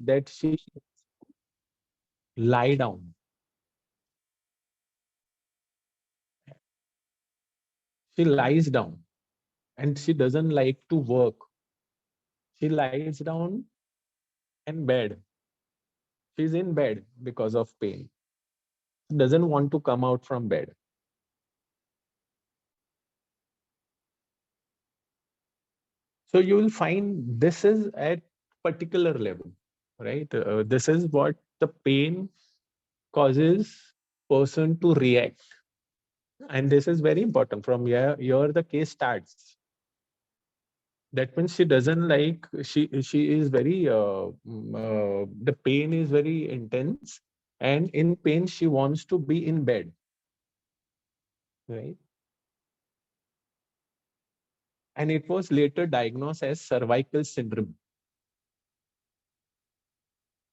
that she lie down. She lies down and she doesn't like to work. She lies down in bed. She's in bed because of pain. Doesn't want to come out from bed. So you will find this is at particular level, right? This is what the pain causes person to react, and this is very important. From here the case starts. That means she doesn't like, she is very the pain is very intense, and in pain she wants to be in bed, right? And it was later diagnosed as cervical syndrome.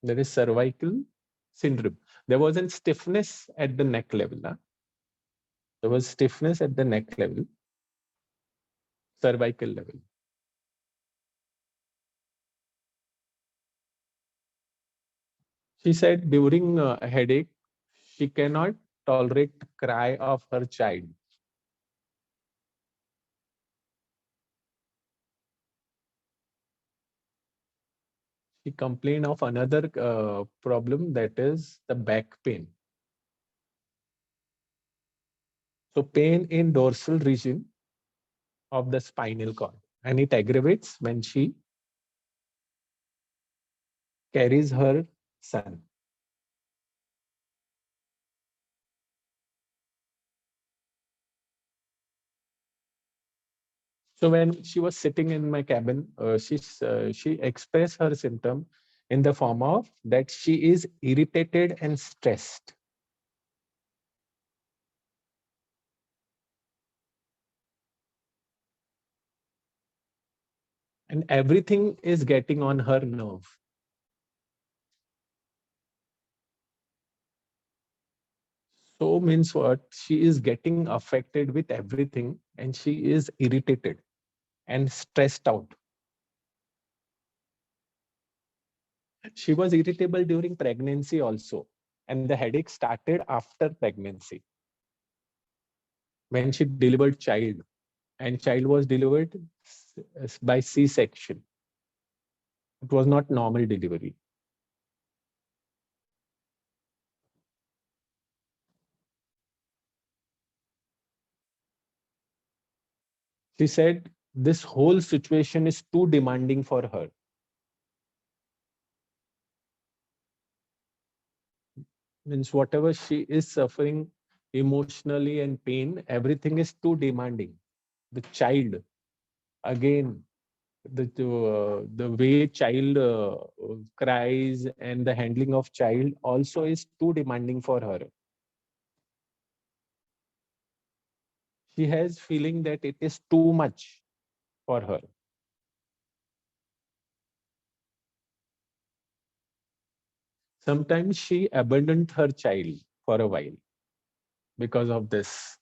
There is cervical syndrome. There wasn't stiffness at the neck level. Huh? There was stiffness at the neck level, cervical level. She said during a headache, she cannot tolerate cry of her child. She complained of another problem, that is the back pain. So pain in dorsal region of the spinal cord, and it aggravates when she carries her son. So when she was sitting in my cabin, she expressed her symptom in the form of that she is irritated and stressed. And everything is getting on her nerve. So means what? She is getting affected with everything and she is irritated and stressed out. She was irritable during pregnancy also. And the headache started after pregnancy when she delivered child, and child was delivered by C-section. It was not normal delivery. She said this whole situation is too demanding for her. Means whatever she is suffering emotionally and pain, everything is too demanding. The child, again, the way child cries and the handling of child also is too demanding for her. She has feeling that it is too much for her. Sometimes she abandoned her child for a while because of this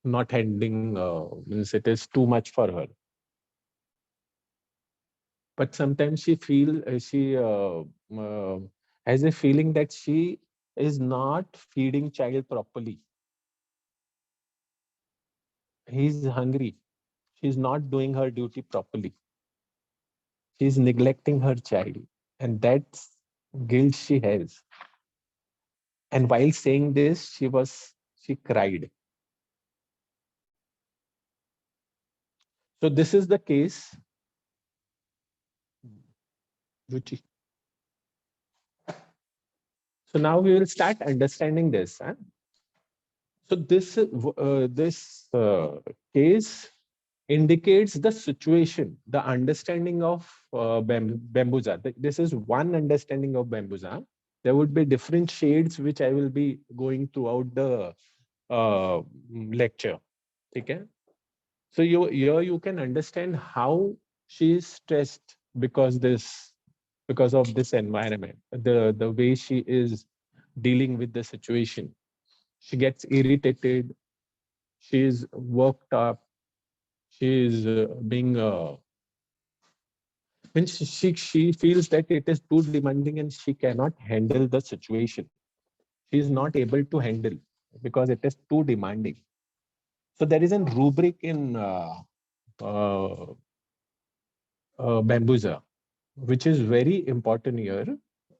not handling, means it is too much for her. But sometimes she has a feeling that she is not feeding child properly. He's hungry. She's not doing her duty properly. She's neglecting her child, and that's guilt she has. And while saying this, she cried. So this is the case, Ruchi. So now we will start understanding this. Huh? So this case indicates the situation, the understanding of Bambusa. This is one understanding of Bambusa. There would be different shades which I will be going throughout the lecture. Okay? So you can understand how she is stressed because of this environment, the way she is dealing with the situation. She gets irritated. She is worked up. She is being when she feels that it is too demanding and she cannot handle the situation. She is not able to handle because it is too demanding. So there is a rubric in uh, Bambusa, which is very important here,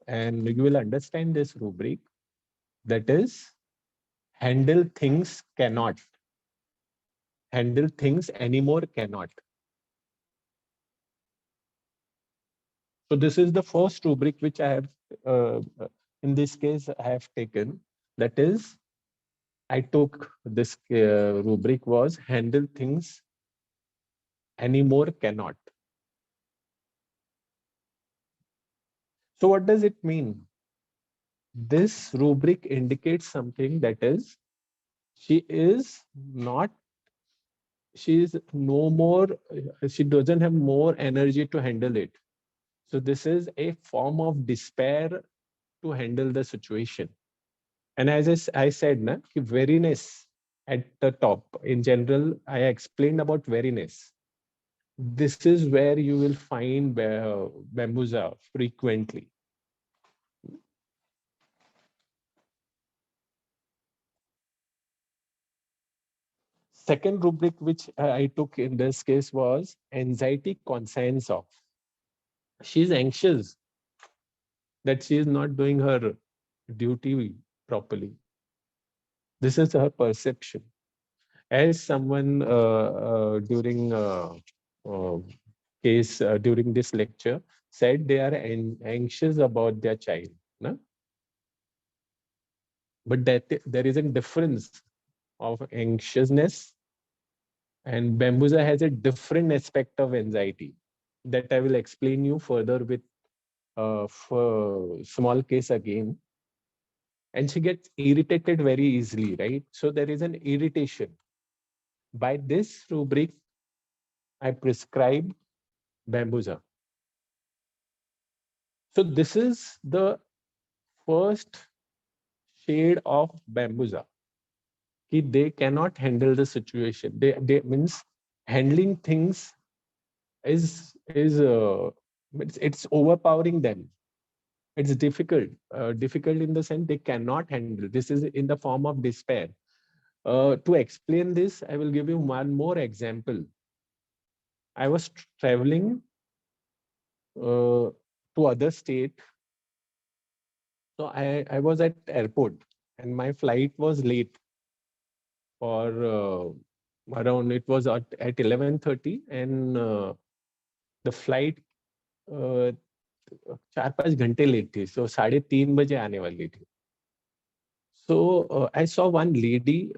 and you will understand this rubric. That is, handle things cannot, handle things anymore cannot. So this is the first rubric which I have, uh, in this case, I have taken. That is, I took this rubric was handle things anymore cannot. So what does it mean? This rubric indicates something, that is, she is not, she is no more, she doesn't have more energy to handle it. So this is a form of despair to handle the situation. And as I said, na, ki weariness at the top. In general, I explained about weariness. This is where you will find Bambusa frequently. Second rubric which I took in this case was anxiety conscience of. She's anxious that she is not doing her duty properly. This is her perception. As someone during uh, case during this lecture said, they are anxious about their child. No? But that there is a difference of anxiousness, and Bambusa has a different aspect of anxiety that I will explain you further with for small case again. And she gets irritated very easily, right? So there is an irritation. By this rubric, I prescribe Bambusa. So this is the first shade of Bambusa. They cannot handle the situation. They means handling things is it's overpowering them. It's difficult. Difficult in the sense they cannot handle. This is in the form of despair. To explain this, I will give you one more example. I was traveling to other state. So I was at airport and my flight was late for around, it was at 11:30, and the flight uh, 4-5 घंटे late थी, so 3:30 बजे आने वाली थी. So I saw one lady,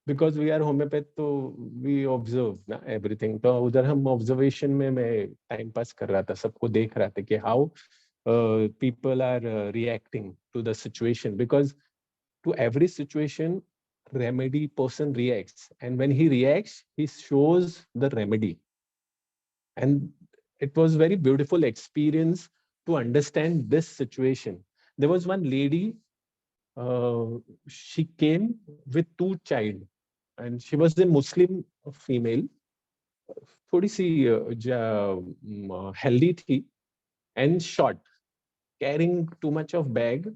because we are homeopath, तो we observe ना everything. तो उधर हम observation में मैं time pass कर रहा था, सबको देख रहा था कि how people are reacting to the situation, because to every situation remedy person reacts, and when he reacts he shows the remedy. And it was very beautiful experience to understand this situation. There was one lady, uh, she came with two child, and she was a Muslim female, थोड़ी सी healthy थी and short, carrying too much of bag,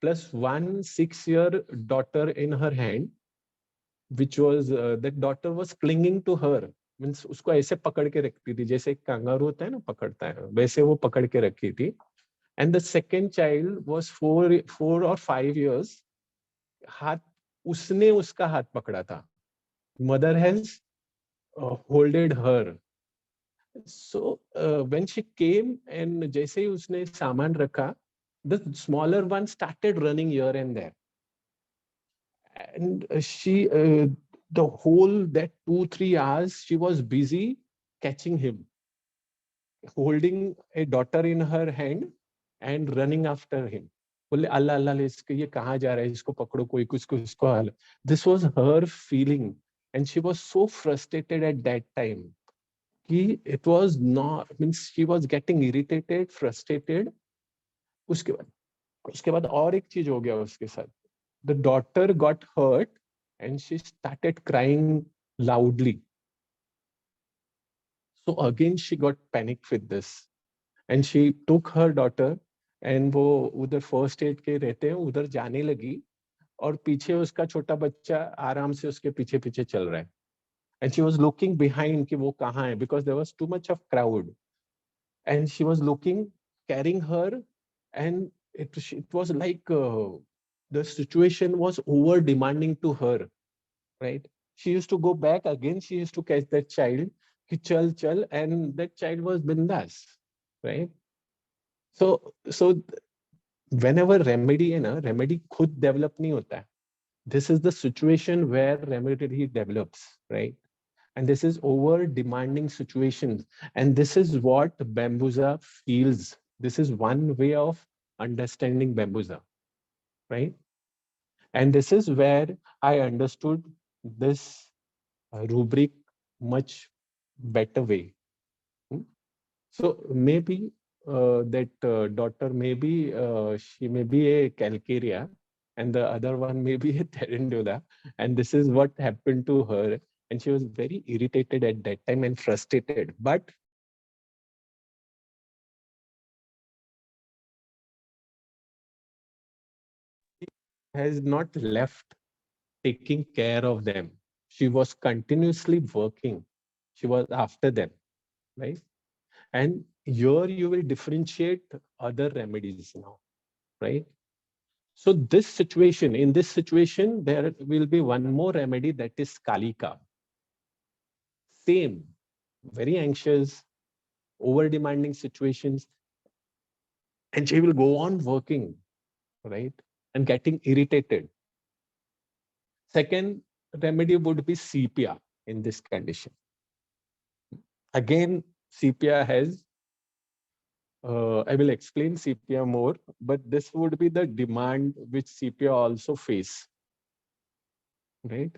plus 1 6-year daughter in her hand, which was that daughter was clinging to her. Means उसको ऐसे पकड़ के रखती थी जैसे एक कंगारू होता है ना, पकड़ता है, वैसे वो पकड़ के रखी थी. And the second child was 4 or 5 years. हाथ, उसने उसका हाथ पकड़ा था. Mother has holded her. So when she came and जैसे ही उसने सामान रखा, the smaller one started running here and there. And she, the whole that 2-3 hours, she was busy catching him, holding a daughter in her hand and running after him. बोले अल्लाह अल्लाह इसके ये कहाँ जा रहा है, इसको पकड़ो, कोई कुछ इसको हाल. This was her feeling, and she was so frustrated at that time. It was not, means she was getting irritated, frustrated. उसके बाद और एक चीज हो गया उसके साथ. The daughter got hurt and she started crying loudly. So again she got panicked with this. and she took her daughter and वो उधर फर्स्ट एड के रहते हैं उधर जाने लगी और पीछे उसका छोटा बच्चा आराम से उसके पीछे पीछे चल रहा है and she was looking behind कि वो कहाँ है because there was too much of crowd and she was looking carrying her and it was like the situation was over demanding to her, right? She used to go back again, she used to catch that child कि चल चल and that child was bindas, right? So whenever remedy है ना remedy खुद develop नहीं होता है. This is the situation where remedy develops, right? And this is over demanding situations, and this is what Bambusa feels. This is one way of understanding Bambusa, right? And this is where I understood this rubric much better way. So maybe that daughter, maybe she may be a calcarea, and the other one may be a Tarendula, and this is what happened to her. And she was very irritated at that time and frustrated. But has not left taking care of them. She was continuously working. She was after them, right? And here you will differentiate other remedies now, right? So in this situation, there will be one more remedy that is Kalika. Same, very anxious, over demanding situations, and she will go on working, right? And getting irritated. Second remedy would be sepia in this condition. Again, sepia has, I will explain sepia more, but this would be the demand which sepia also face, right?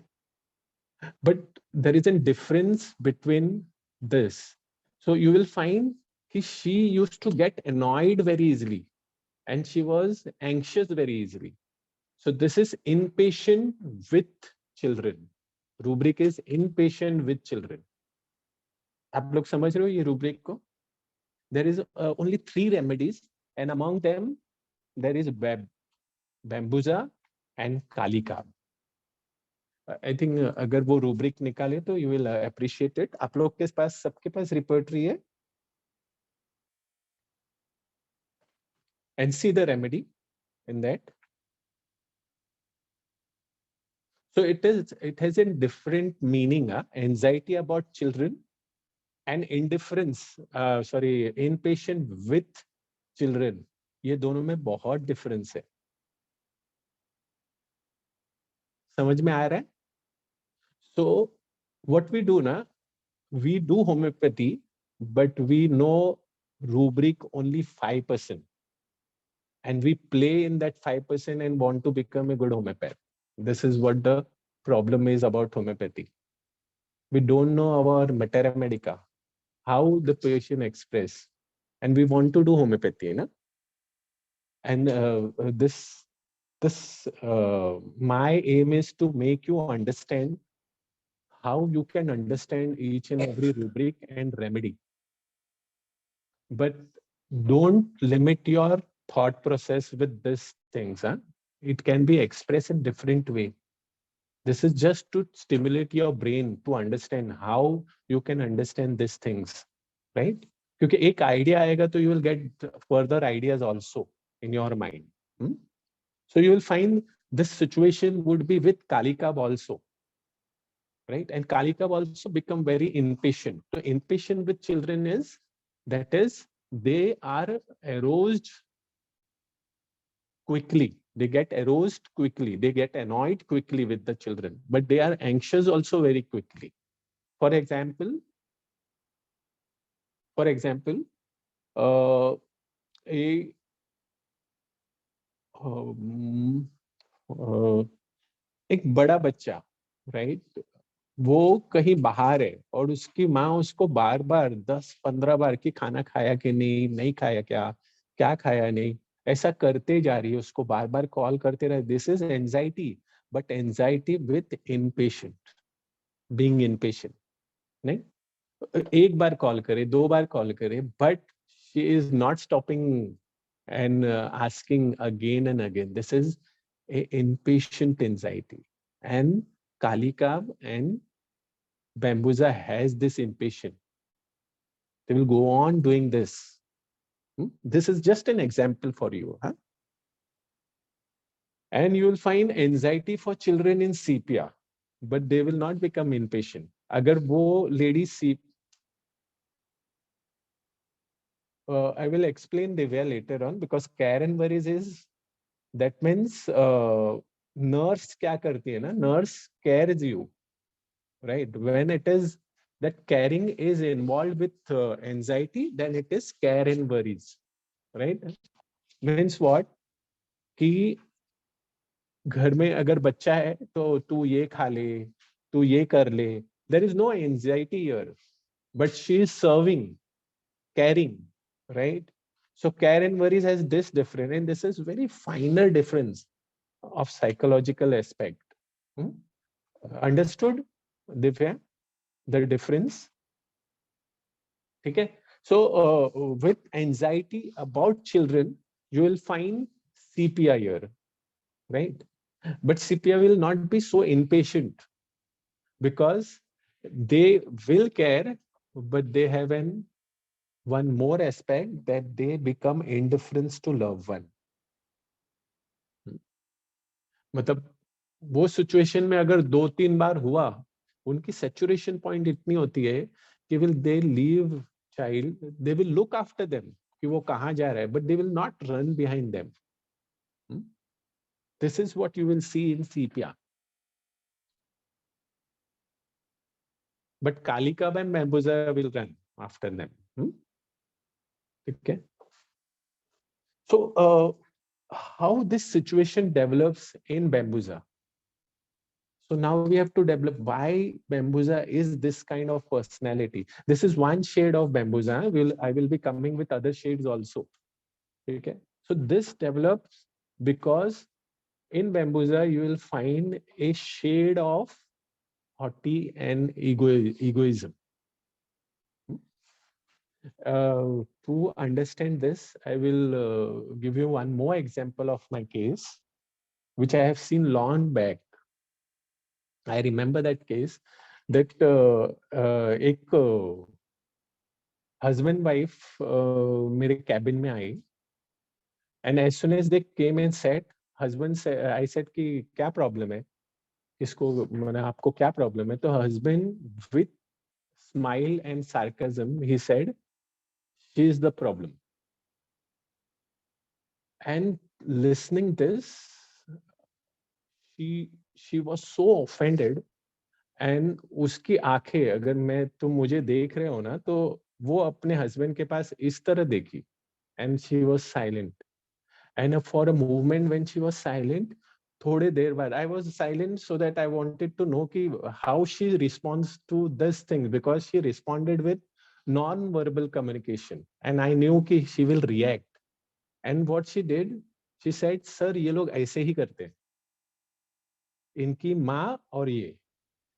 But there is a difference between this. So you will find she used to get annoyed very easily and she was anxious very easily. So this is impatient with children. Rubric is impatient with children. आप लोग समझ रहे हो ये rubric को? There is only 3 remedies, and among them there is Bambusa and Kalika. I think अगर वो rubric निकाले तो यू विल अप्रिशिएट इट. आप लोग के पास सबके पास रिपोर्टरी है and see the remedy in that. So it has a different meaning. Anxiety about children and indifference, sorry, impatient with children, ये दोनों में बहुत डिफरेंस है. समझ में आ रहा है? So what we do ना, we do homeopathy, but we know rubric only 5%. And we play in that 5% and want to become a good homeopath. This is what the problem is about homeopathy. We don't know our materia medica, how the patient express, and we want to do homeopathy, na? And my aim is to make you understand how you can understand each and every rubric and remedy. But don't limit your thought process with these things. Huh? It can be expressed in different way. This is just to stimulate your brain to understand how you can understand these things, right? क्योंकि एक idea आएगा तो you will get further ideas also in your mind. So you will find this situation would be with Kalikab also, right? And Kalikab also become very impatient. So impatient with children is, that is, they are aroused quickly. They get aroused quickly. They get annoyed quickly with the children, but they are anxious also very quickly. For example, uh, a एक बड़ा बच्चा, right, वो कहीं बाहर है और उसकी माँ उसको बार बार 10-15 बार कि खाना खाया कि नहीं, नहीं खाया क्या, क्या खाया नहीं, ऐसा करते जा रही है, उसको बार बार कॉल करते रहे. This is anxiety, but anxiety with inpatient, being inpatient. नहीं, एक बार कॉल करे, 2 बार कॉल करे, but she is not stopping and asking again and again. This is a impatient anxiety. And Kalika and Bambusa has this impatient. They will go on doing this. This is just an example for you. Huh? And you will find anxiety for children in sepia, but they will not become impatient. Agar wo lady I will explain Divya later on, because care and worries is, that means nurse kya karti hai na? Nurse cares you, right? When it is that caring is involved with anxiety, then it is care and worries, right? Means what? कि घर में अगर बच्चा है तो तू ये खा ले, तू ये कर ले. There is no anxiety here, but she is serving, caring, right? So care and worries has this difference, and this is very finer difference of psychological aspect. Hmm? Understood, Divya, the difference? Okay. So with anxiety about children, you will find CPI here, right? But CPI will not be so impatient, because they will care, but they have one more aspect, that they become indifference to loved one. मतलब वो situation में अगर 2-3 बार हुआ, उनकी saturation point इतनी होती है कि will they leave child, they will look after them कि वो कहाँ जा रहा है, but they will not run behind them. This is what you will see in sepia. But Kalika and Bambusa will run after them. Okay. So, how this situation develops in Bambusa? So now we have to develop why Bambusa is this kind of personality. This is one shade of Bambusa. I will be coming with other shades also. Okay. So this develops because in Bambusa you will find a shade of haughty and egoism. To understand this, I will give you one more example of my case, which I have seen long back. I remember that case, that एक husband wife मेरे cabin में आई, and as soon as they came and said, I said कि क्या problem है, इसको मैंने आपको क्या problem है, तो husband with smile and sarcasm he said, she is the problem. And listening this, she was so offended, and उसकी आंखें, अगर मैं तुम मुझे देख रहे हो ना, तो वो अपने हस्बैंड के पास इस तरह देखी, and she was silent. And for a moment when she was silent, थोड़े देर बाद, I was silent so that I wanted to know कि how she responds to this thing, because she responded with non-verbal communication, and I knew कि she will react. And what she did, she said, sir, ये लोग ऐसे ही करते हैं, इनकी माँ और ये,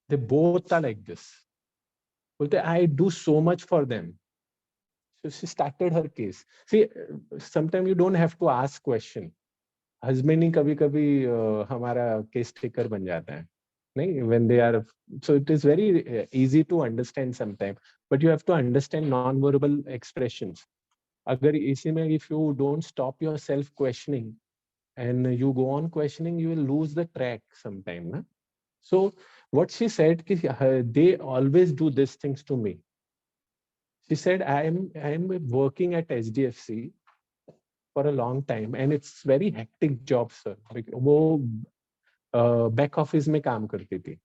they both are like this. बोलते, I do so much for them. So she started her case. See, sometimes you don't have to ask question. Husband ही कभी कभी हमारा case taker बन जाता है, नहीं? When they are, so it is very easy to understand sometimes, but you have to understand non-verbal expressions. अगर इसी में, if you don't stop yourself questioning and you go on questioning, you will lose the track sometime. Na? So what she said, they always do these things to me. She said, I am working at SDFC for a long time, and it's very hectic job, sir. वो back office में काम करती थी.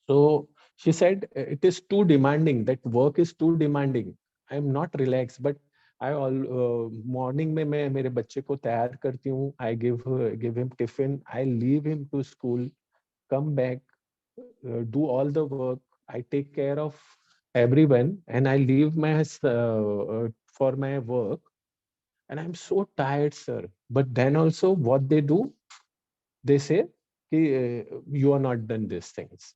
So she said, it is too demanding. That work is too demanding. I am not relaxed, but I all morning में मैं मेरे बच्चे को तैयार करती हूँ. I give him tiffin. I leave him to school, come back, do all the work. I take care of everyone, and I leave my for my work. And I'm so tired, sir. But then also, what they do, they say, you are not done these things.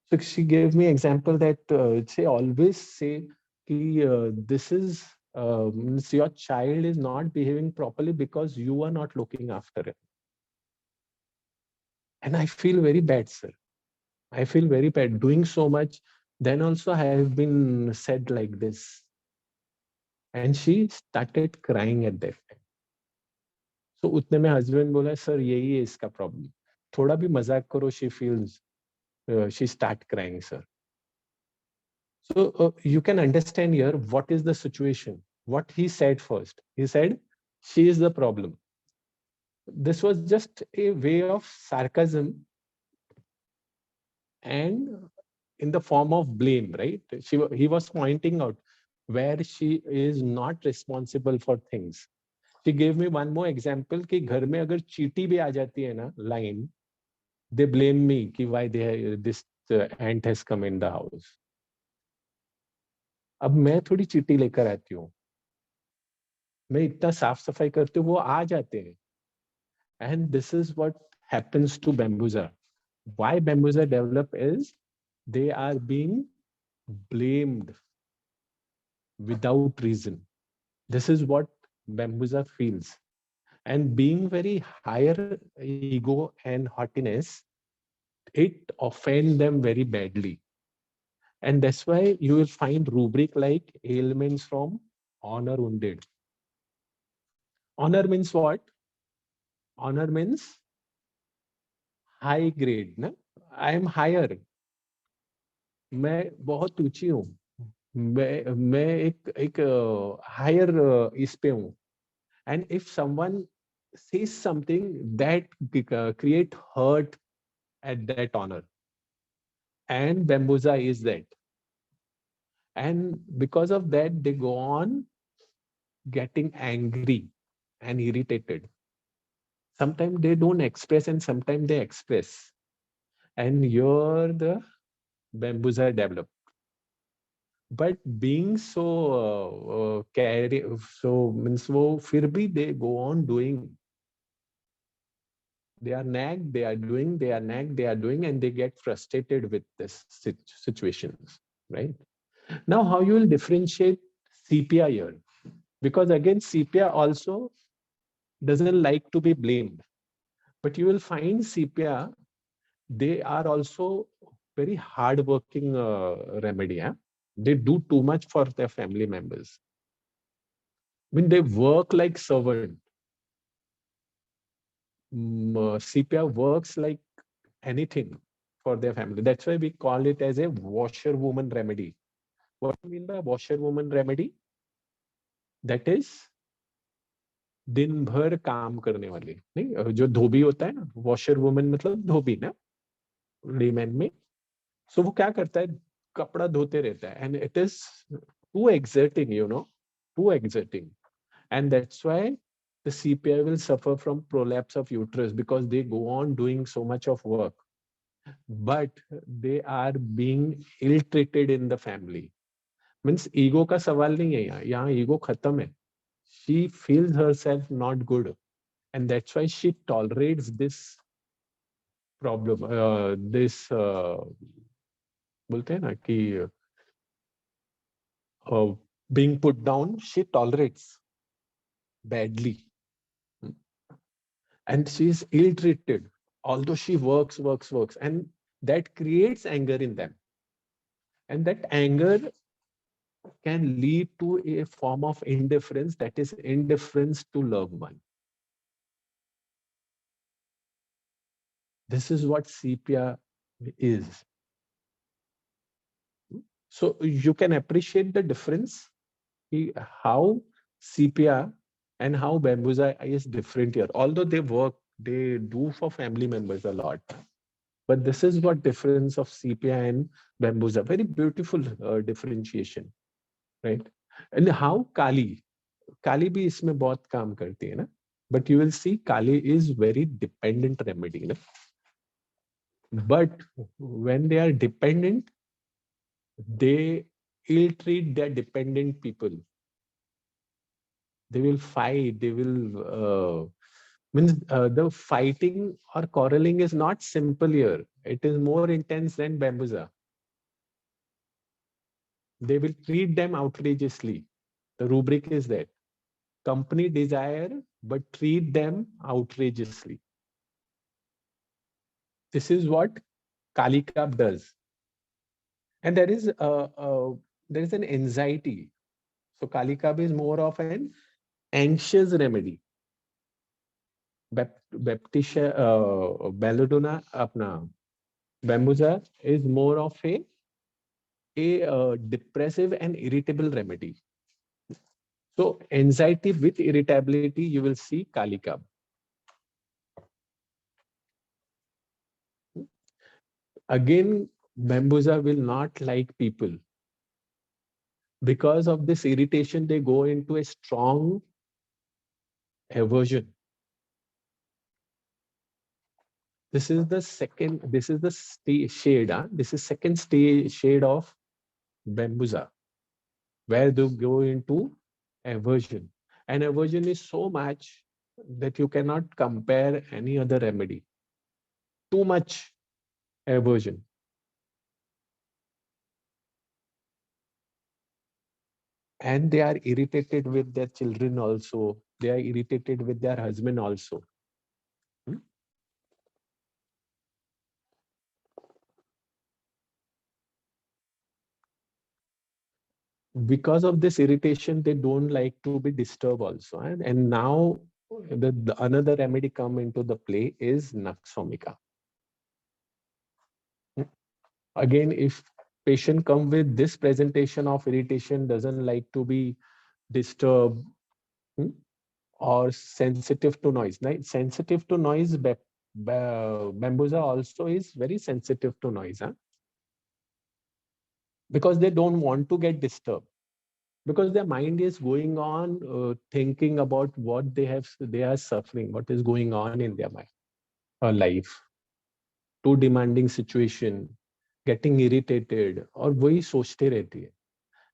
So she gave me example that she always say, this is means your child is not behaving properly because you are not looking after it. And I feel very bad, sir. I feel very bad doing so much. Then also I have been said like this. And she started crying at that time. So उतने में husband बोला sir यही है इसका problem. थोड़ा भी मजाक करो she feels she start crying, sir. So you can understand here what is the situation. What he said first. He said she is the problem. This was just a way of sarcasm and in the form of blame, right? He was pointing out where she is not responsible for things. She gave me one more example कि घर में अगर चींटी भी आ जाती है ना line, they blame me कि why this ant has come in the house. अब मैं थोड़ी चींटी लेकर आती हूँ, मैं इतना साफ सफाई करती हूँ, वो आ जाते हैं. And this is what happens to Bambusa. Why Bambusa develop is they are being blamed without reason. This is what Bambusa feels. And being very higher ego and haughtiness, it offend them very badly. And that's why you will find rubric like ailments from honor wounded. Honor means what? Honor means high grade. Na? I am higher. मैं बहुत ऊंची हूँ. मैं एक higher इस पे हूँ. And if someone says something that create hurt at that honor, and Bambusa is that, and because of that they go on getting angry and irritated. Sometimes they don't express and sometimes they express, and you're the Bambusa develop. But being so carry, so means wo फिर भी they go on doing. They are nagged, they are doing, they are nagged, they are doing, and they get frustrated with this situations, right? Now, how you will differentiate CPI here? Because again, CPI also doesn't like to be blamed. But you will find CPI, they are also very hardworking remedy. Eh? They do too much for their family members. I mean, they work like servant. CPI works like anything for their family. That's why we call it as a washerwoman remedy. What do you mean by washerwoman remedy? That is दिन भर काम करने वाली. नहीं, जो धोबी होता है ना, वॉशर वुमन मतलब धोबी ना, लेमैन में. सो वो क्या करता है, कपड़ा धोते रहता है. And it is too exerting, you know, too exerting. And that's why the CPI will suffer from prolapse of uterus because they go on doing so much of work. But they are being ill-treated in the family. Means ego का सवाल नहीं है यहाँ ego खत्म है. She feels herself not good. And that's why she tolerates this problem. This बोलते हैं ना कि being put down, she tolerates badly. And she is ill-treated, although she works, and that creates anger in them. And that anger can lead to a form of indifference, that is indifference to loved one. This is what CPR is. So you can appreciate the difference, how CPR and how Bambusa is different here. Although they work, they do for family members a lot. But this is what difference of CPI and Bambusa. Very beautiful differentiation, right? And how Kali भी इसमें बहुत काम करती है ना. But you will see Kali is very dependent remedy. Na? But when they are dependent, they ill-treat their dependent people. They will fight. They will means the fighting or quarreling is not simple here. It is more intense than Bambusa. they will treat them outrageously. The rubric is that company desire but treat them outrageously. This is what Kalikap does. And there is an anxiety. So Kalikap is more of an anxious remedy. Baptisha, Belladonna, apna Bambusa is more of a depressive and irritable remedy. So anxiety with irritability, you will see Kalikap. Again, Bambusa will not like people. Because of this irritation, they go into a strong aversion. This is the second, this is the shade. This is second shade of Bambusa, where they go into aversion. And aversion is so much that you cannot compare any other remedy. Too much aversion. And they are irritated with their children also. They are irritated with their husband also. Hmm? Because of this irritation, they don't like to be disturbed also. And now the another remedy come into the play is Naxomika. Hmm? Again, if patient come with this presentation of irritation, doesn't like to be disturbed, hmm, or sensitive to noise. Right? Sensitive to noise, Bambusa also is very sensitive to noise, because they don't want to get disturbed, because their mind is going on thinking about what they are suffering, what is going on in their mind, life, too demanding situation, getting irritated, और वही सोचते रहती है.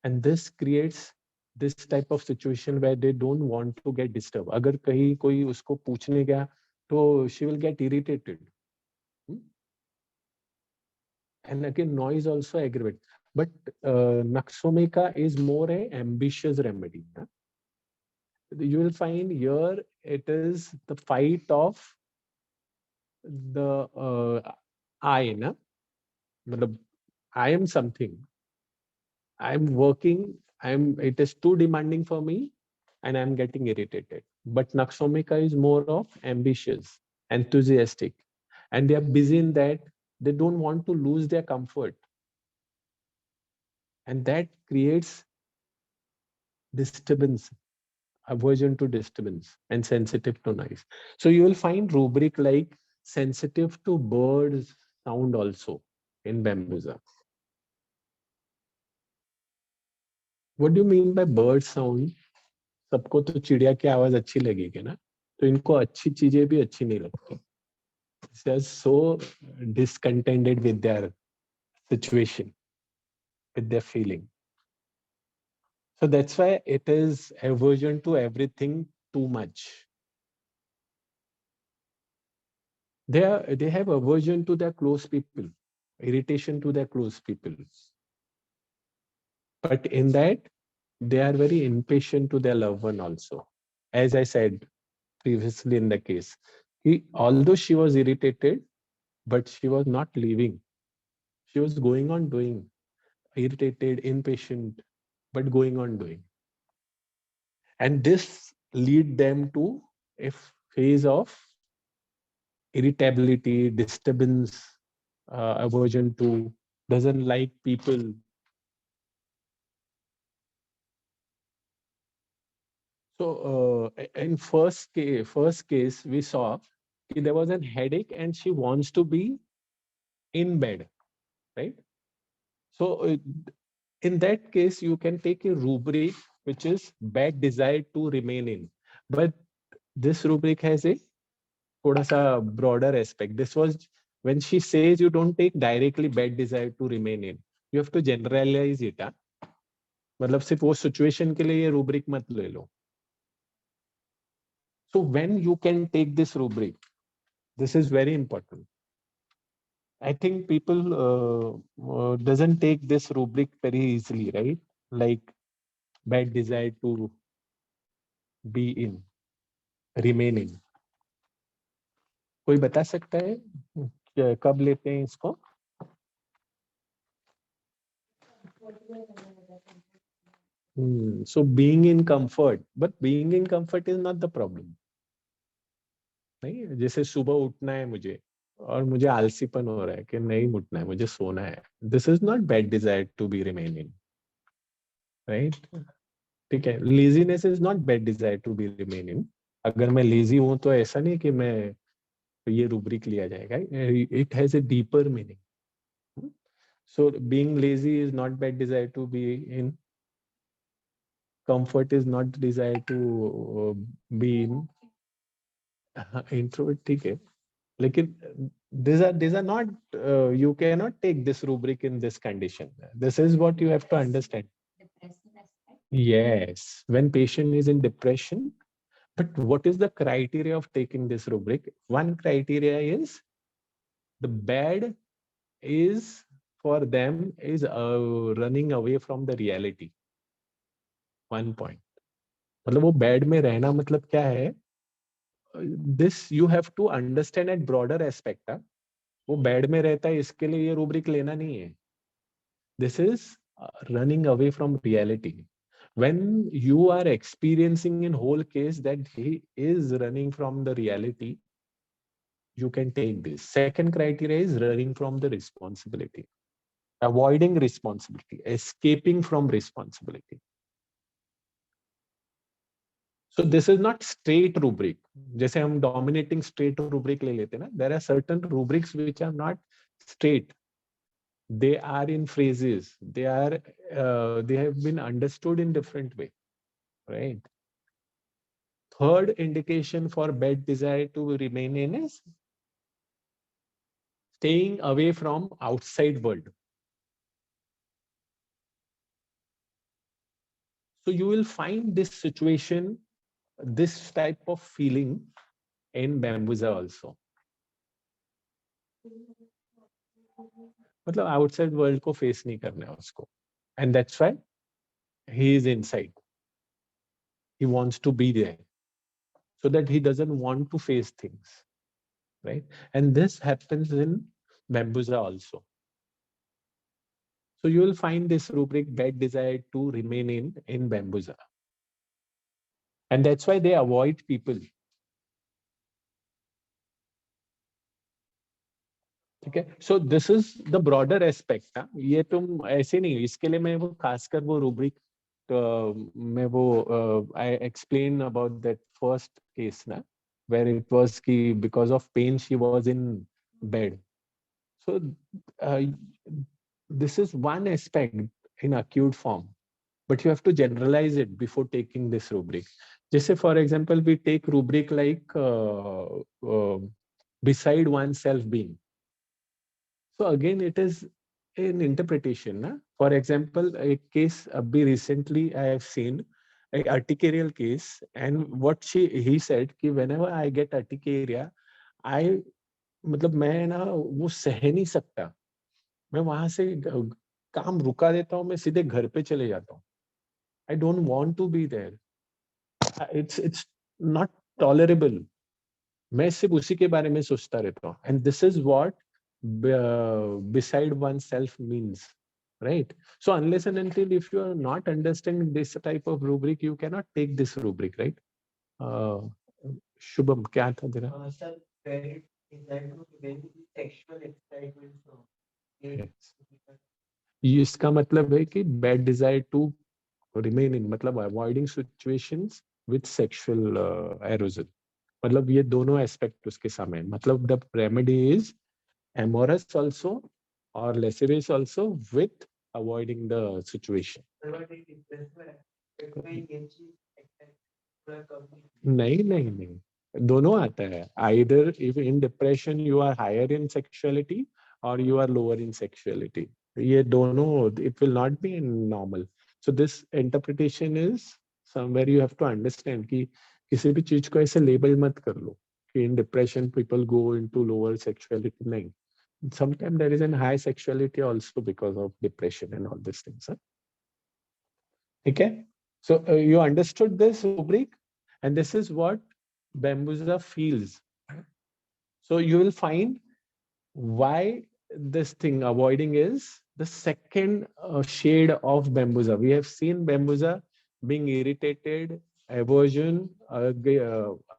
And this creates this type of situation where they don't want to get disturbed. अगर कहीं कोई उसको पूछने गया तो she will get irritated. Hmm? And again, noise also aggravates. But Naxomeka is more a ambitious remedy. You will find here it is the fight of the I. Na? Matlab, I am something. I am working. It is too demanding for me, and I'm getting irritated. But Naxomeka is more of ambitious, enthusiastic, and they are busy in that. They don't want to lose their comfort, and that creates disturbance, aversion to disturbance, and sensitive to noise. So you will find rubric like sensitive to birds sound also in Bambusa. What do you mean by bird sound? सबको तो चिड़िया की आवाज अच्छी लगेगी ना, तो इनको अच्छी चीजें भी अच्छी नहीं लगती. They are so discontented with their situation, with their feeling. So that's why it is aversion to everything too much. They have aversion to their close people, irritation to their close people. But in that, they are very impatient to their loved one also. As I said previously in the case, although she was irritated, but she was not leaving. She was going on doing, irritated, impatient, but going on doing. And this lead them to a phase of irritability, disturbance, aversion to, doesn't like people. So in first case, we saw there was a headache and she wants to be in bed, right? So in that case, you can take a rubric which is bad desire to remain in. But this rubric has a thoda sa broader aspect. This was when she says you don't take directly bad desire to remain in. You have to generalize it. मतलब सिर्फ वो situation के लिए ये rubric मत ले लो. So when you can take this rubric, this is very important. I think people doesn't take this rubric very easily, right? Like bad desire to be in, remain in. कोई बता सकता है कब लेते हैं इसको? So being in comfort, but being in comfort is not the problem. नहीं, जैसे सुबह उठना है मुझे और मुझे आलसीपन हो रहा है कि नहीं उठना है, मुझे सोना है. This is not bad desire to be remaining, right? ठीक है, laziness is not bad desire to be remaining. अगर मैं लेजी हूं तो ऐसा नहीं कि मैं ये रूब्रिक लिया जाएगा. It has a deeper meaning. So being lazy is not bad desire to be in. Comfort is not desire to be in. Introvert ठीक है, लेकिन these are not you cannot take this rubric in this condition. This is what you have to understand. Yes, when patient is in depression. But what is the criteria of taking this rubric? One criteria is the bad is for them is running away from the reality. One point. मतलब वो bad में रहना मतलब क्या है? This you have to understand at broader aspect. वो bad में रहता है इसके लिए ये rubric लेना नहीं है. This is running away from reality. When you are experiencing in whole case that he is running from the reality, you can take this. Second criteria is running from the responsibility, avoiding responsibility, escaping from responsibility. So this is not straight rubric. जैसे हम dominating straight rubric ले लेते हैं ना, there are certain rubrics which are not straight. They are in phrases. They have been understood in different way, right? Third indication for bad desire to remain in is staying away from outside world. So you will find this situation, this type of feeling in Bambusa also. मतलब outside world को face नहीं करना है उसको. And that's why he is inside. He wants to be there so that he doesn't want to face things, right? And this happens in Bambusa also. So you will find this rubric bad desire to remain in Bambusa. And that's why they avoid people. ठीक है, सो this is the broader aspect. ये तुम ऐसे नहीं, इसके लिए मैं वो खासकर वो रूब्रिक मैं वो I explain about that first case ना, वेयर इट वाज कि because of pain she was in bed. So this is one aspect in acute form, but you have to generalize it before taking this rubric. जैसे for example we take rubric like beside oneself being. So again, it is an interpretation. Na? For example, a case abhi recently I have seen a urticarial case, and what he said कि whenever I get urticaria, I मतलब मैं ना वो सह नहीं सकता, मैं वहां से काम रुका देता हूँ, मैं सीधे घर पे चले जाता हूँ. I don't want to be there. It's not tolerable. मैं सिर्फ उसी के बारे में सोचता रहता हूँ. And this is what beside oneself means, right? So unless and until if you are not understanding this type of rubric, you cannot take this rubric, right? Shubham, क्या था तेरा? Sir, very sexual excitement. Yes. इसका मतलब है कि bad desire to remain in, मतलब avoiding situations with sexual arousal. मतलब ये दोनों एस्पेक्ट उसके सामने, मतलब the remedy is amorous also or lascivious also with avoiding the situation. नहीं नहीं नहीं, दोनों आता है. Either if in depression you are higher in sexuality or you are lower in sexuality. ये दोनों, it will not be normal. So this interpretation is somewhere you have to understand कि किसी भी चीज को ऐसे लेबल मत कर लो कि in depression people go into lower sexuality. नहीं, Sometimes there is a high sexuality also because of depression and all these things. Huh? Okay. So you understood this rubric, and this is what Bambusa feels. So you will find why this thing avoiding is the second shade of Bambusa. We have seen Bambusa being irritated, aversion,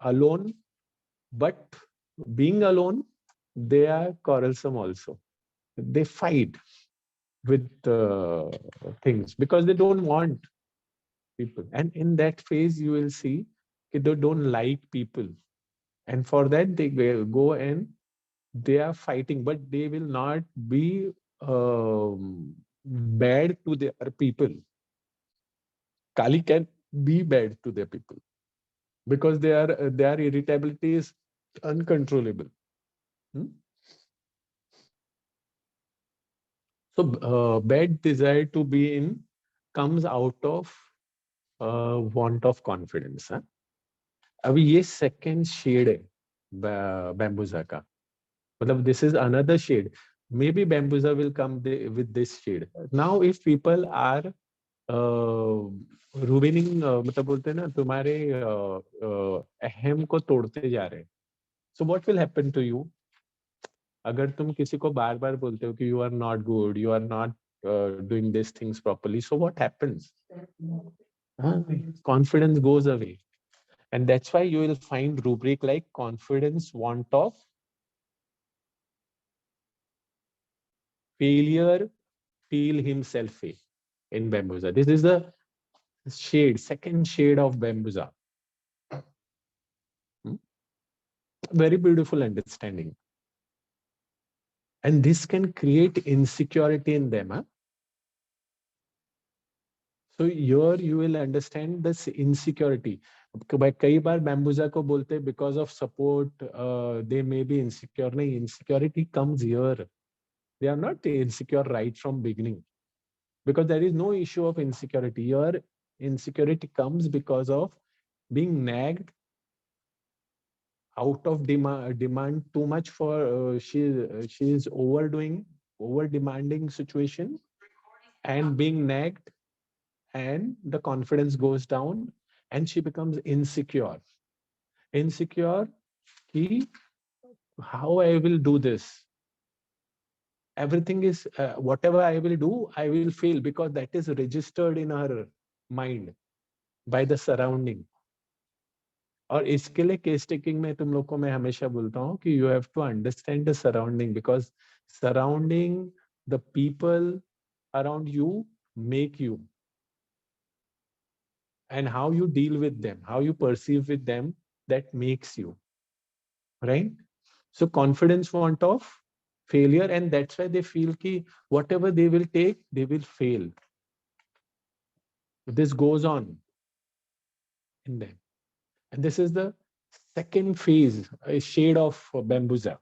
alone, but being alone, they are quarrelsome also. They fight with things because they don't want people. And in that phase, you will see they don't like people. And for that, they go and they are fighting, but they will not be bad to their people. Kali can be bad to their people because their irritability is uncontrollable. Hmm? So bad desire to be in comes out of want of confidence. Huh? अभी ये second shade है Bambusa का. मतलब this is another shade. Maybe Bambusa will come with this shade. Now if people are ruining, मतलब बोलते हैं ना तुम्हारे अहम को तोड़ते जा रहे हैं. So what will happen to you? अगर तुम किसी को बार बार बोलते हो कि you are not good, you are not doing these things properly, so what happens? Confidence goes away. And that's why you will find rubric like confidence, want of, failure, feel himself in Bambusa. This is the shade, second shade of Bambusa. Very beautiful understanding. And this can create insecurity in them. Huh? So here you will understand this insecurity. कई बार Bambusa को बोलते because of support they may be insecure. नहीं, insecurity comes here. They are not insecure right from beginning because there is no issue of insecurity. Your insecurity comes because of being nagged, out of demand too much for she is overdoing, over demanding situation, and being nagged, and the confidence goes down and she becomes insecure. Insecure ki how I will do this. Everything is whatever I will do, I will fail because that is registered in her mind by the surrounding. और इसके लिए case taking में तुम लोग को मैं हमेशा बोलता हूँ कि you have to understand the surrounding because surrounding the people around you make you, and how you deal with them, how you perceive with them, that makes you, right? So confidence want of, failure, and that's why they feel ki whatever they will take, they will fail. This goes on in them. And this is the second phase, a shade of Bambusa.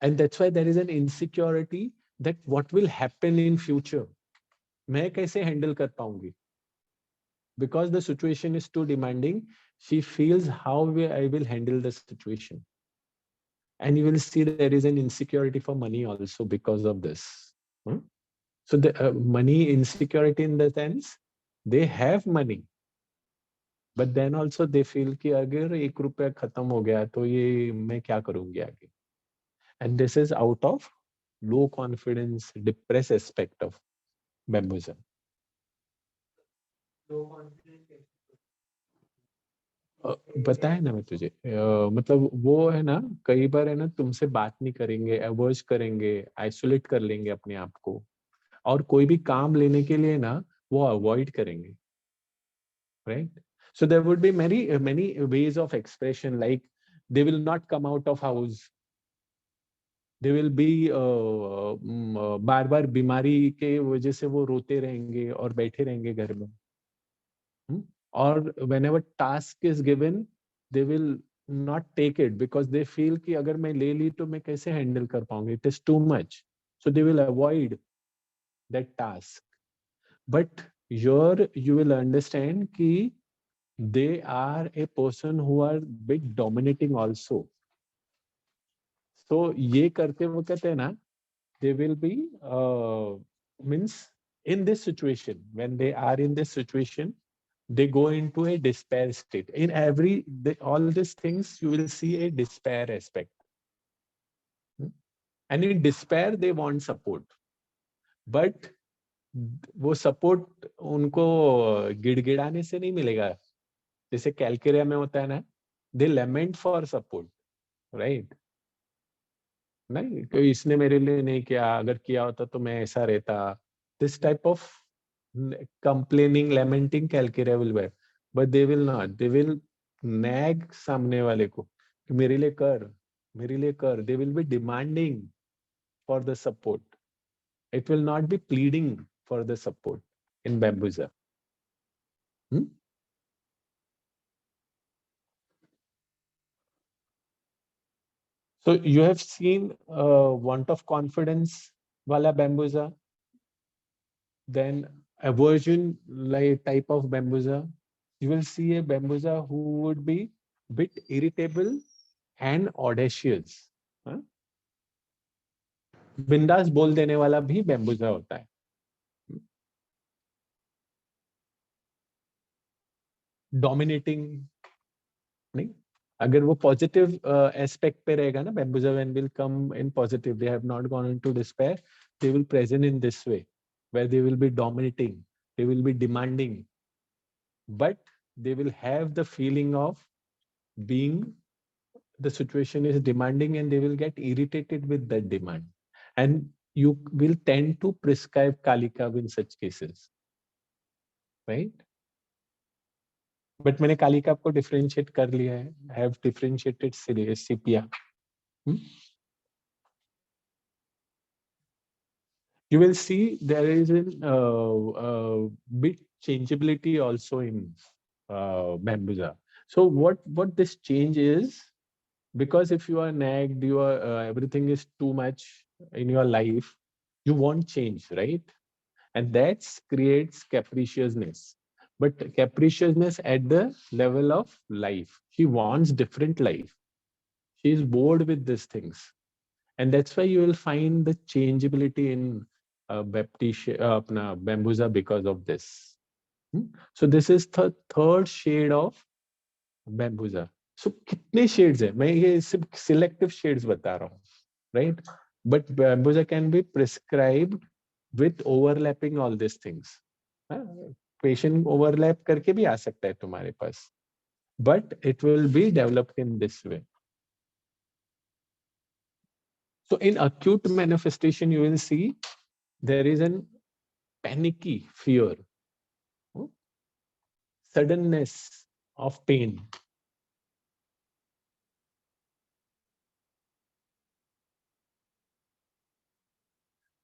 And that's why there is an insecurity that what will happen in future. मैं कैसे handle कर पाऊंगी? Because the situation is too demanding, she feels how I will handle the situation. And you will see there is an insecurity for money also because of this. Hmm? So the money insecurity in the sense, they have money, but then also they feel कि अगर 1 रुपया खत्म हो गया तो ये मैं क्या करूंगी आगे. And this is out of low confidence, depressed aspect of Bambusa. बताया ना मैं तुझे मतलब वो है ना कई बार है ना तुमसे बात नहीं करेंगे, अवॉइड करेंगे, आइसोलेट कर लेंगे अपने आप को, और कोई भी काम लेने के लिए ना वो अवॉइड करेंगे, right? So there would be many ways of expression, like they will not come out of house, they will be बार बार बीमारी के वजह से वो रोते रहेंगे और बैठे रहेंगे घर में. Or whenever task is given, they will not take it because they feel कि अगर मैं ले ली तो मैं कैसे handle कर पाऊंगी, it is too much, so they will avoid that task. But here you will understand कि they are a person who are bit dominating also. So ये करते वो कहते हैं ना, they will be means in this situation, when they are in this situation, they go into a despair state. In all these things, you will see a despair aspect. And in despair, they want support. But वो support उनको गिड़गिड़ाने से नहीं मिलेगा, जैसे Calcarea में होता है ना, दे लेमेंट फॉर सपोर्ट, राइट? नहीं तो इसने मेरे लिए नहीं किया, अगर किया होता तो मैं ऐसा रहता. This type of complaining, lamenting Calcarea will where, but they will not. They will nag सामने वाले को कि मेरे लिए कर, मेरे लिए कर. They will be demanding for the support. It will not be pleading for the support in Bambusa. So you have seen want of confidence wala Bambusa, then aversion like type of Bambusa. You will see a Bambusa who would be bit irritable and audacious. बिंदास बोल देने वाला भी Bambusa होता है. Dominating नहीं, अगर वो पॉजिटिव एस्पेक्ट पे रहेगा ना, Bambusa when will come in positive, they have not gone into despair, they will present in this way where they will be dominating, they will be demanding, but they will have the feeling of being, the situation is demanding and they will get irritated with that demand, and you will tend to prescribe Kalika in such cases, right? But मैंने कालिका को differentiate कर लिया है, have differentiated सिपिया. You will see there is a bit changeability also in Bambusa. So what this change is, because if you are nagged, you are everything is too much in your life, you want change, right? And that creates capriciousness. But capriciousness at the level of life. She wants different life. She is bored with these things. And that's why you will find the changeability in Bambusa because of this. So this is the third shade of Bambusa. So कितने shades है? मैं ये सिर्फ selective shades बता रहा हूँ, right? But Bambusa can be prescribed with overlapping all these things. Patient overlap करके भी आ सकता है तुम्हारे पास. But it will be developed in this way. So in acute manifestation, you will see there is an panicky fear, suddenness of pain.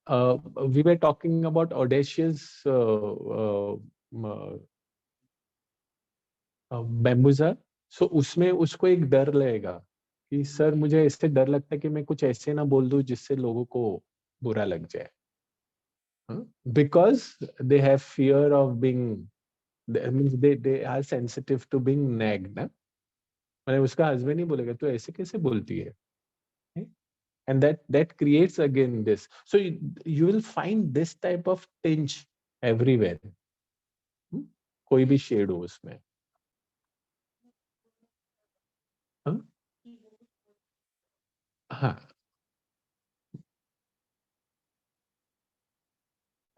We were talking about audacious Bambusa. So उसमें उसको एक डर लगेगा कि सर मुझे इससे डर लगता है कि मैं कुछ ऐसे ना बोल दूं जिससे लोगों को बुरा लग जाए. Because they have fear of being, means they are sensitive to being nagged. ना, मतलब उसका हस्बैंड ही बोलेगा तू ऐसे कैसे बोलती है, and that creates again this. So you will find this type of tinge everywhere. कोई भी शेड हो उसमें. हाँ.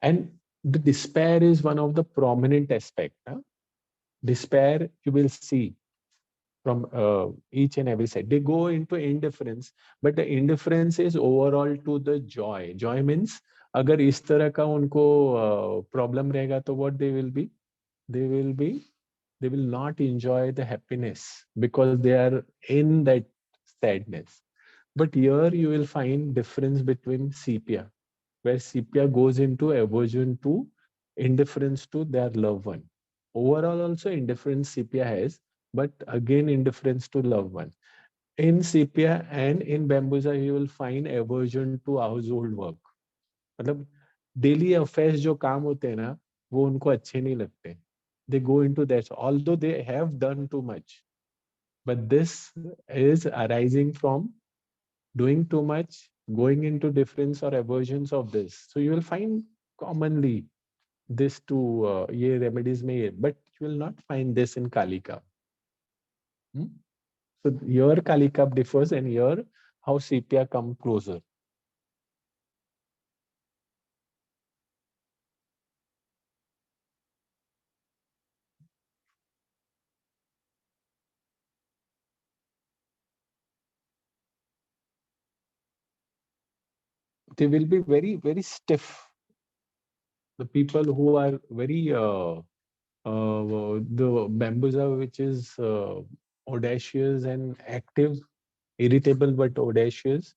And the despair is one of the prominent aspect. Despair you will see from each and every side. They go into indifference, but the indifference is overall to the joy. Joy means अगर इस तरह का उनको problem रहेगा तो what they will be? They will not enjoy the happiness because they are in that sadness. But here you will find difference between sepia, where sepia goes into aversion to indifference to their loved one. Overall also indifference sepia has, but again indifference to loved one. In sepia and in Bambusa you will find aversion to household work. मतलब daily affairs जो काम होते हैं ना वो उनको अच्छे नहीं लगते. They go into that, although they have done too much. But this is arising from doing too much, going into difference or aversions of this. So you will find commonly this two ye remedies may, but you will not find this in Kalika. Hmm? So your Kalika differs and your how sepia come closer. They will be very, very stiff. The people who are very the Bambusa, which is audacious and active, irritable but audacious,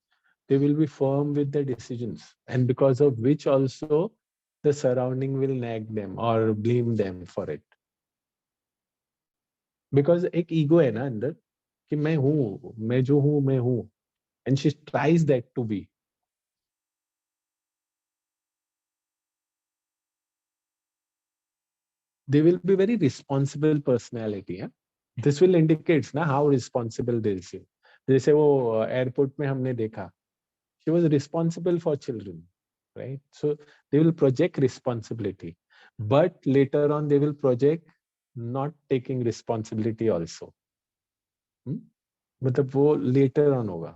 they will be firm with their decisions, and because of which also the surrounding will nag them or blame them for it. Because एक ego है ना अंदर कि मैं हूँ, मैं जो हूँ मैं हूँ, and she tries that to be. They will be very responsible personality. Yeah? This will indicates ना how responsible they is. जैसे वो एयरपोर्ट में हमने देखा, she was responsible for children, right? So they will project responsibility, but later on they will project not taking responsibility also. Hmm? मतलब वो later on होगा.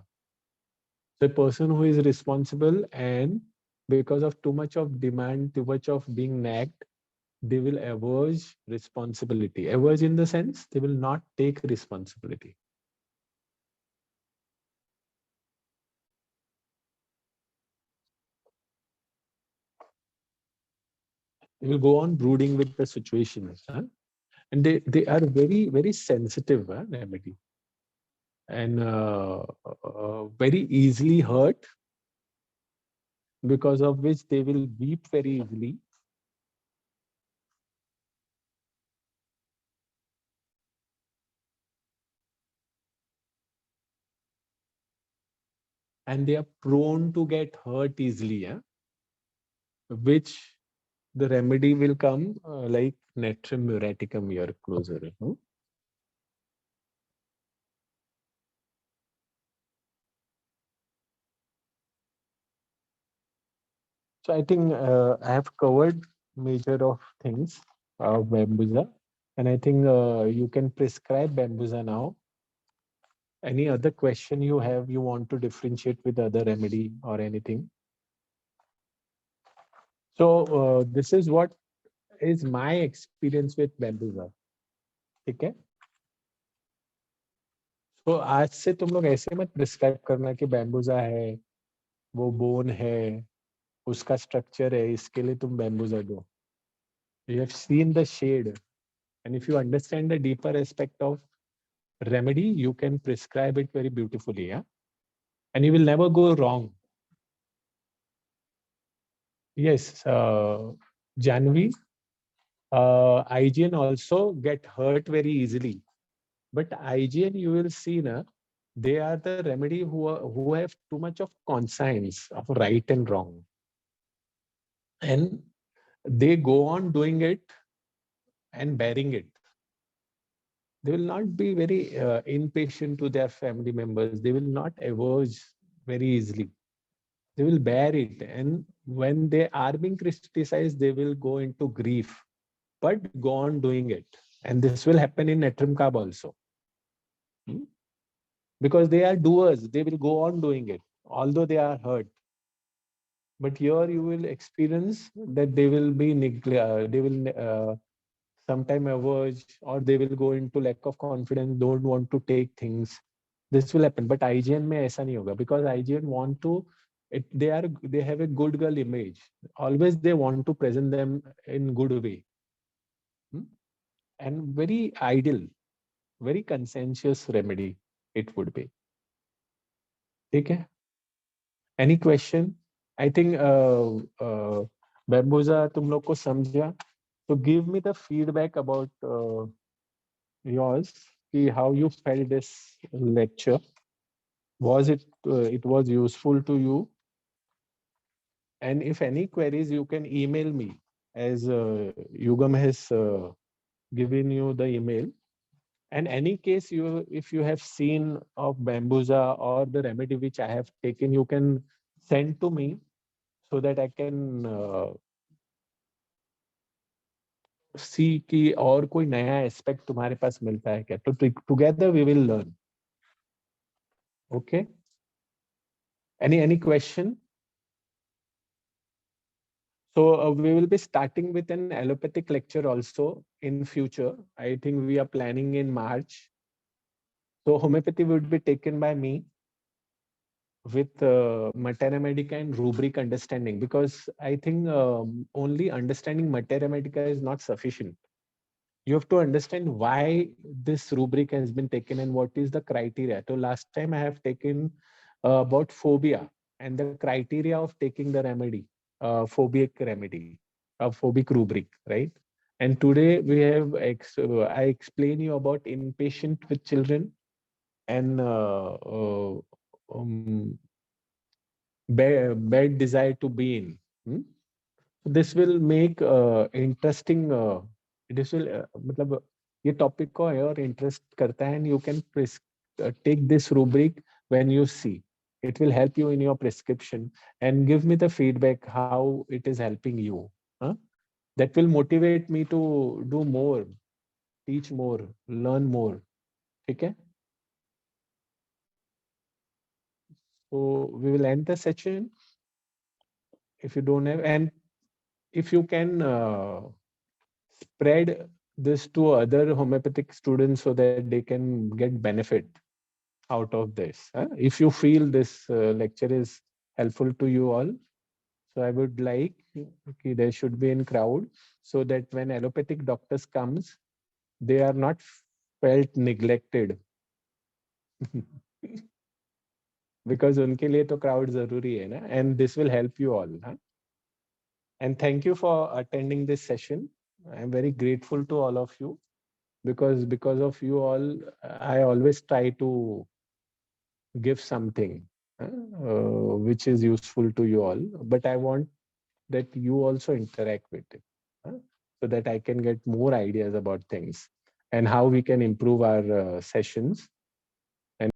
The person who is responsible and because of too much of demand, too much of being nagged, they will averse responsibility. Averse in the sense they will not take responsibility. They will go on brooding with the situation. Huh? And they are very, very sensitive, huh, remedy. And very easily hurt, because of which they will weep very easily. And they are prone to get hurt easily, yeah? Which the remedy will come like Natrum muraticum here closer. No? So I think I have covered major of things of Bambusa. And I think you can prescribe Bambusa now. Any other question you have, you want to differentiate with other remedy or anything? So this is what is my experience with Bambusa. ठीक है? तो आज से तुम लोग ऐसे मत prescribe करना कि बैम्बूजा है, वो बोन है, उसका स्ट्रक्चर है, इसके लिए तुम बैम्बूजा दो. You have seen the shade, and if you understand the deeper aspect of remedy, you can prescribe it very beautifully, yeah? And you will never go wrong. Yes, Janvi, IGN also get hurt very easily. But IGN, you will see, na, they are the remedy who have too much of conscience of right and wrong. And they go on doing it and bearing it. They will not be very impatient to their family members. They will not averse very easily. They will bear it. And when they are being criticized, they will go into grief, but go on doing it. And this will happen in Natrum Carb also. Hmm? Because they are doers, they will go on doing it, although they are hurt. But here you will experience that they will be they will sometime averse, or they will go into lack of confidence, don't want to take things. This will happen. But IGN में ऐसा नहीं होगा, because IGN want to they have a good girl image. Always they want to present them in good way. Hmm? And very ideal, very conscientious remedy it would be. ठीक है? Any question? I think Bambusa तुम लोग को समझा. So give me the feedback about yours. See how you felt this lecture. Was it was useful to you? And if any queries, you can email me, as Yugam has given you the email. And any case you, if you have seen of Bambusa or the remedy which I have taken, you can send to me so that I can see कि और कोई नया aspect तुम्हारे पास मिलता है क्या, तो together we will learn. Okay, any question? So we will be starting with an allopathic lecture also in future. I think we are planning in March. So homeopathy would be taken by me with materia medica and rubric understanding, because I think only understanding materia medica is not sufficient. You have to understand why this rubric has been taken and what is the criteria. So last time I have taken about phobia and the criteria of taking the remedy, phobic remedy, a phobic rubric, right? And today we have I explain you about inpatient with children and bad desire to be in. Hmm? This will make interesting. This will मतलब ये topic को है और interest करता है, and you can take this rubric when you see. It will help you in your prescription and give me the feedback how it is helping you. Huh? That will motivate me to do more, teach more, learn more. Okay? So we will end the session if you don't have, and if you can spread this to other homeopathic students so that they can get benefit out of this. If you feel this lecture is helpful to you all, so I would like, okay, there should be in crowd so that when allopathic doctors comes, they are not felt neglected. Because उनके लिए तो crowd जरूरी है ना, and this will help you all. And thank you for attending this session. I am very grateful to all of you, because of you all, I always try to give something which is useful to you all. But I want that you also interact with it, so that I can get more ideas about things and how we can improve our sessions.